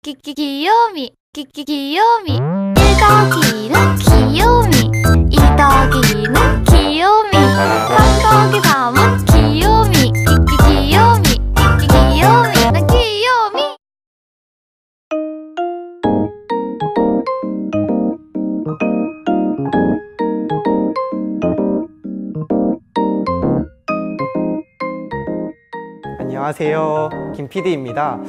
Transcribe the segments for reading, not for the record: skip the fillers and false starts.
귀요미 귀요미 1더하기는 귀요미 2더하기는 귀요미 3더하기 3은 귀요미 귀요미 귀요미 난 귀요미. 안녕하세요, 김 PD입니다.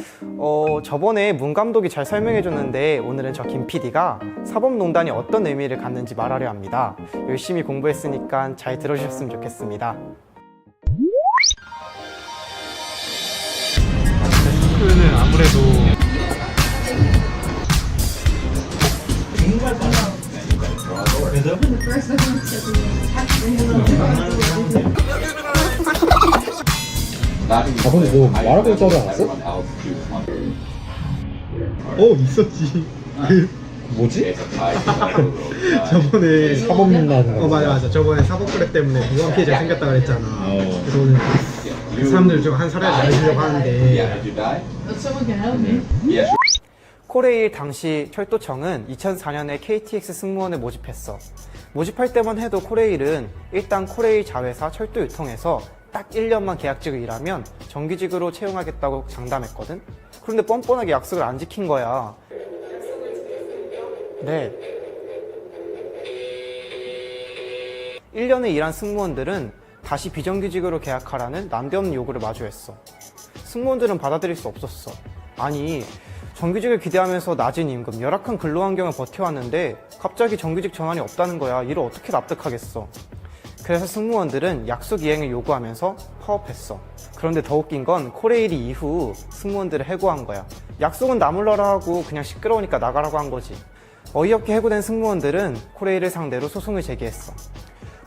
저번에 문 감독이 잘 설명해 줬는데 오늘은 저 김 PD가 사법농단이 어떤 의미를 갖는지 말하려 합니다. 열심히 공부했으니까 잘 들어주셨으면 좋겠습니다. 데스크는 아무래도 근데 너 말하고 있지 않았어? 있었지. 뭐지? 저번에 사법농단. 맞아. 저번에 사법거래 때문에 무관 피해자 생겼다 그랬잖아. 그래서 오늘 그 사람들 중 한 사례를 알려주려고 하는데 코레일 당시 철도청은 2004년에 KTX 승무원을 모집했어. 모집할 때만 해도 코레일은 일단 코레일 자회사 철도유통에서 딱 1년만 계약직을 일하면 정규직으로 채용하겠다고 장담했거든? 그런데 뻔뻔하게 약속을 안 지킨 거야. 네. 1년을 일한 승무원들은 다시 비정규직으로 계약하라는 난데없는 요구를 마주했어. 승무원들은 받아들일 수 없었어. 아니, 정규직을 기대하면서 낮은 임금, 열악한 근로환경을 버텨왔는데 갑자기 정규직 전환이 없다는 거야. 이를 어떻게 납득하겠어. 그래서 승무원들은 약속 이행을 요구하면서 파업했어. 그런데 더 웃긴 건 코레일이 이후 승무원들을 해고한 거야. 약속은 나몰라라 하고 그냥 시끄러우니까 나가라고 한 거지. 어이없게 해고된 승무원들은 코레일을 상대로 소송을 제기했어.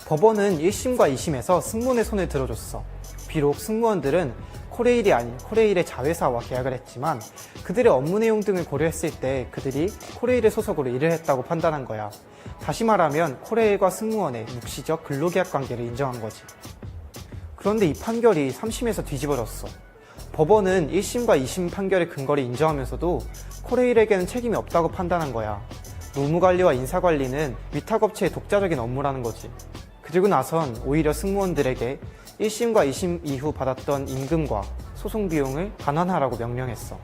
법원은 1심과 2심에서 승무원의 손을 들어줬어. 비록 승무원들은 코레일이 아닌 코레일의 자회사와 계약을 했지만 그들의 업무 내용 등을 고려했을 때 그들이 코레일의 소속으로 일을 했다고 판단한 거야. 다시 말하면 코레일과 승무원의 묵시적 근로계약 관계를 인정한 거지. 그런데 이 판결이 3심에서 뒤집어졌어. 법원은 1심과 2심 판결의 근거를 인정하면서도 코레일에게는 책임이 없다고 판단한 거야. 노무관리와 인사관리는 위탁업체의 독자적인 업무라는 거지. 그리고 나선 오히려 승무원들에게 1심과 2심 이후 받았던 임금과 소송 비용을 반환하라고 명령했어.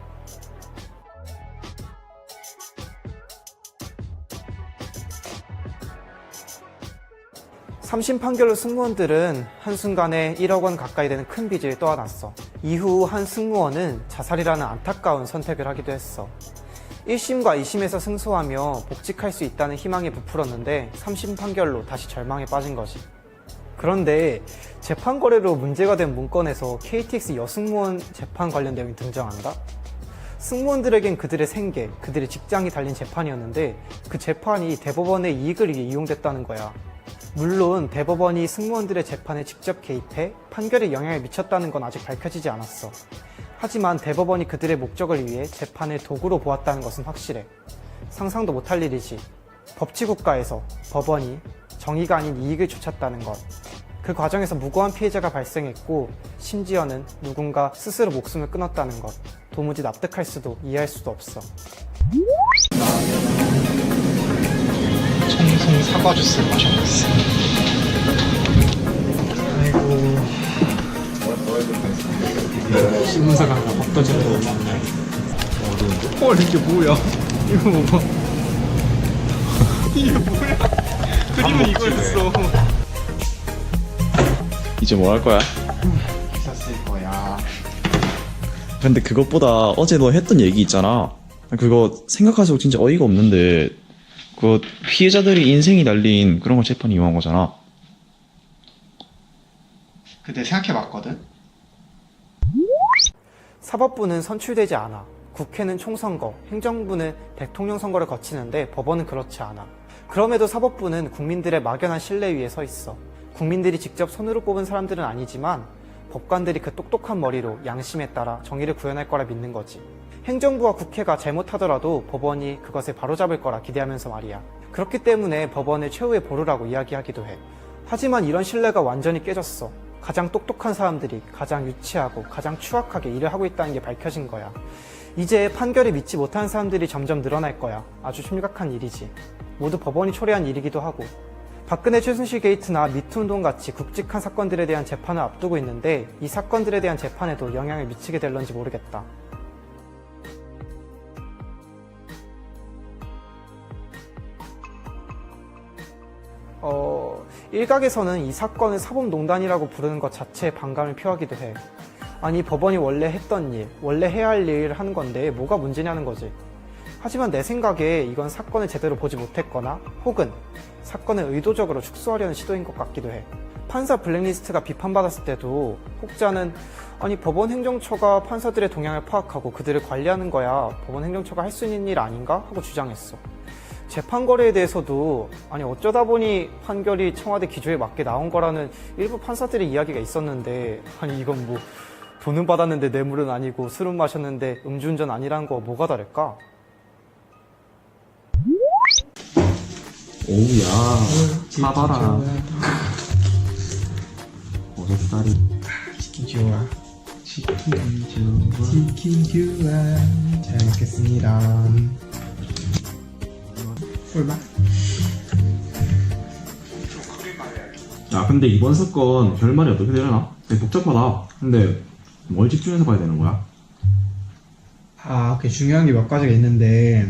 삼심 판결로 승무원들은 한순간에 1억 원 가까이 되는 큰 빚을 떠안았어. 이후 한 승무원은 자살이라는 안타까운 선택을 하기도 했어. 1심과 2심에서 승소하며 복직할 수 있다는 희망이 부풀었는데 3심 판결로 다시 절망에 빠진 거지. 그런데 재판 거래로 문제가 된 문건에서 KTX 여승무원 재판 관련 내용이 등장한다? 승무원들에겐 그들의 생계, 그들의 직장이 달린 재판이었는데 그 재판이 대법원의 이익을 위해 이용됐다는 거야. 물론 대법원이 승무원들의 재판에 직접 개입해 판결에 영향을 미쳤다는 건 아직 밝혀지지 않았어. 하지만 대법원이 그들의 목적을 위해 재판을 도구로 보았다는 것은 확실해. 상상도 못할 일이지. 법치국가에서 법원이 정의가 아닌 이익을 쫓았다는 것. 그 과정에서 무고한 피해자가 발생했고 심지어는 누군가 스스로 목숨을 끊었다는 것. 도무지 납득할 수도 이해할 수도 없어. 청송 사과 주스 마셔봤어. 아이고. 신문사가 밥 터지는 거 맞네. 헐, 이게 뭐야? 이거 뭐? 이게 뭐야? 그림은 이거였어. 이제 뭐 할 거야? 기사 쓸 거야. 근데 그것보다 어제 너 했던 얘기 있잖아. 그거 생각할수록 진짜 어이가 없는데 그 피해자들이 인생이 달린 그런 걸 재판에 이용한 거잖아. 그때 생각해봤거든? 사법부는 선출되지 않아. 국회는 총선거, 행정부는 대통령 선거를 거치는데 법원은 그렇지 않아. 그럼에도 사법부는 국민들의 막연한 신뢰 위에 서 있어. 국민들이 직접 손으로 뽑은 사람들은 아니지만 법관들이 그 똑똑한 머리로 양심에 따라 정의를 구현할 거라 믿는 거지. 행정부와 국회가 잘못하더라도 법원이 그것을 바로잡을 거라 기대하면서 말이야. 그렇기 때문에 법원을 최후의 보루라고 이야기하기도 해. 하지만 이런 신뢰가 완전히 깨졌어. 가장 똑똑한 사람들이 가장 유치하고 가장 추악하게 일을 하고 있다는 게 밝혀진 거야. 이제 판결에 믿지 못하는 사람들이 점점 늘어날 거야. 아주 심각한 일이지. 모두 법원이 초래한 일이기도 하고. 박근혜 최순실 게이트나 미투 운동 같이 굵직한 사건들에 대한 재판을 앞두고 있는데 이 사건들에 대한 재판에도 영향을 미치게 될런지 모르겠다. 일각에서는 이 사건을 사법농단이라고 부르는 것 자체에 반감을 표하기도 해. 아니, 법원이 원래 했던 일, 원래 해야 할 일을 하는 건데 뭐가 문제냐는 거지. 하지만 내 생각에 이건 사건을 제대로 보지 못했거나 혹은 사건을 의도적으로 축소하려는 시도인 것 같기도 해. 판사 블랙리스트가 비판받았을 때도 혹자는 아니, 법원 행정처가 판사들의 동향을 파악하고 그들을 관리하는 거야 법원 행정처가 할 수 있는 일 아닌가? 하고 주장했어. 재판 거래에 대해서도 아니, 어쩌다 보니 판결이 청와대 기조에 맞게 나온 거라는 일부 판사들의 이야기가 있었는데 아니, 이건 뭐 돈은 받았는데 뇌물은 아니고 술은 마셨는데 음주운전 아니라는 거 뭐가 다를까? 오우야, 사봐라. 어저살이. 치킨 좋아. 치킨 좋아. 잘 먹겠습니다. 꿀맛? 야, 근데 이번 사건 결말이 어떻게 되려나? 되게 복잡하다. 근데 뭘 집중해서 봐야 되는 거야? 아, 그 중요한 게 몇 가지가 있는데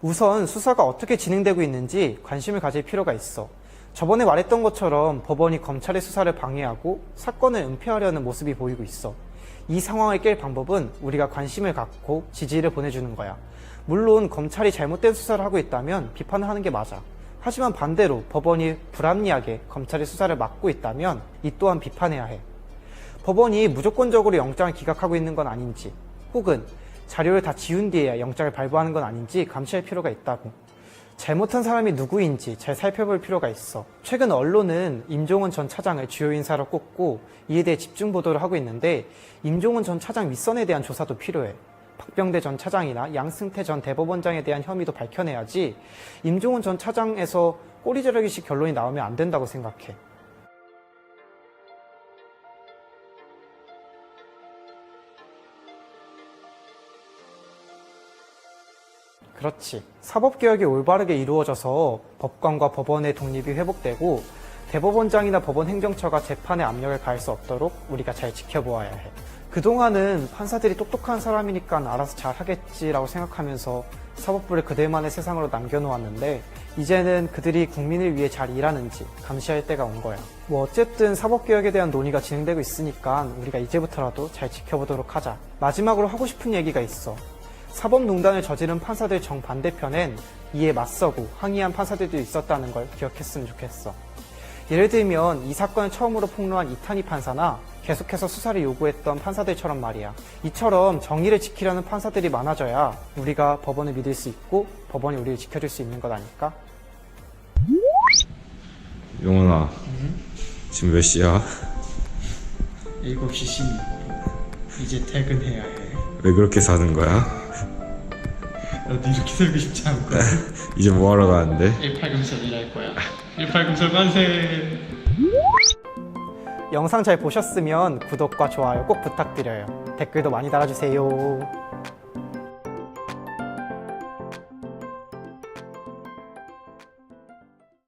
우선 수사가 어떻게 진행되고 있는지 관심을 가질 필요가 있어. 저번에 말했던 것처럼 법원이 검찰의 수사를 방해하고 사건을 은폐하려는 모습이 보이고 있어. 이 상황을 깰 방법은 우리가 관심을 갖고 지지를 보내주는 거야. 물론 검찰이 잘못된 수사를 하고 있다면 비판을 하는 게 맞아. 하지만 반대로 법원이 불합리하게 검찰의 수사를 막고 있다면 이 또한 비판해야 해. 법원이 무조건적으로 영장을 기각하고 있는 건 아닌지 혹은 자료를 다 지운 뒤에야 영장을 발부하는 건 아닌지 감시할 필요가 있다고. 잘못한 사람이 누구인지 잘 살펴볼 필요가 있어. 최근 언론은 임종원 전 차장을 주요 인사로 꼽고 이에 대해 집중 보도를 하고 있는데 임종원 전 차장 윗선에 대한 조사도 필요해. 박병대 전 차장이나 양승태 전 대법원장에 대한 혐의도 밝혀내야지 임종원 전 차장에서 꼬리자르기식 결론이 나오면 안 된다고 생각해. 그렇지. 사법개혁이 올바르게 이루어져서 법관과 법원의 독립이 회복되고 대법원장이나 법원 행정처가 재판에 압력을 가할 수 없도록 우리가 잘 지켜보아야 해. 그동안은 판사들이 똑똑한 사람이니까 알아서 잘 하겠지라고 생각하면서 사법부를 그들만의 세상으로 남겨놓았는데 이제는 그들이 국민을 위해 잘 일하는지 감시할 때가 온 거야. 뭐 어쨌든 사법개혁에 대한 논의가 진행되고 있으니까 우리가 이제부터라도 잘 지켜보도록 하자. 마지막으로 하고 싶은 얘기가 있어. 사법농단을 저지른 판사들 정반대편엔 이에 맞서고 항의한 판사들도 있었다는 걸 기억했으면 좋겠어. 예를 들면 이 사건을 처음으로 폭로한 이탄희 판사나 계속해서 수사를 요구했던 판사들처럼 말이야. 이처럼 정의를 지키려는 판사들이 많아져야 우리가 법원을 믿을 수 있고 법원이 우리를 지켜줄 수 있는 것 아닐까? 용원아, 지금 몇 시야? 7시 16분. 이제 퇴근해야 해. 왜 그렇게 사는 거야? 나도 이렇게 살고 싶지 않거든. 이제 뭐 하러 가는데? 18금설 일할 거야. 18금설 만세! 영상 잘 보셨으면 구독과 좋아요 꼭 부탁드려요. 댓글도 많이 달아주세요.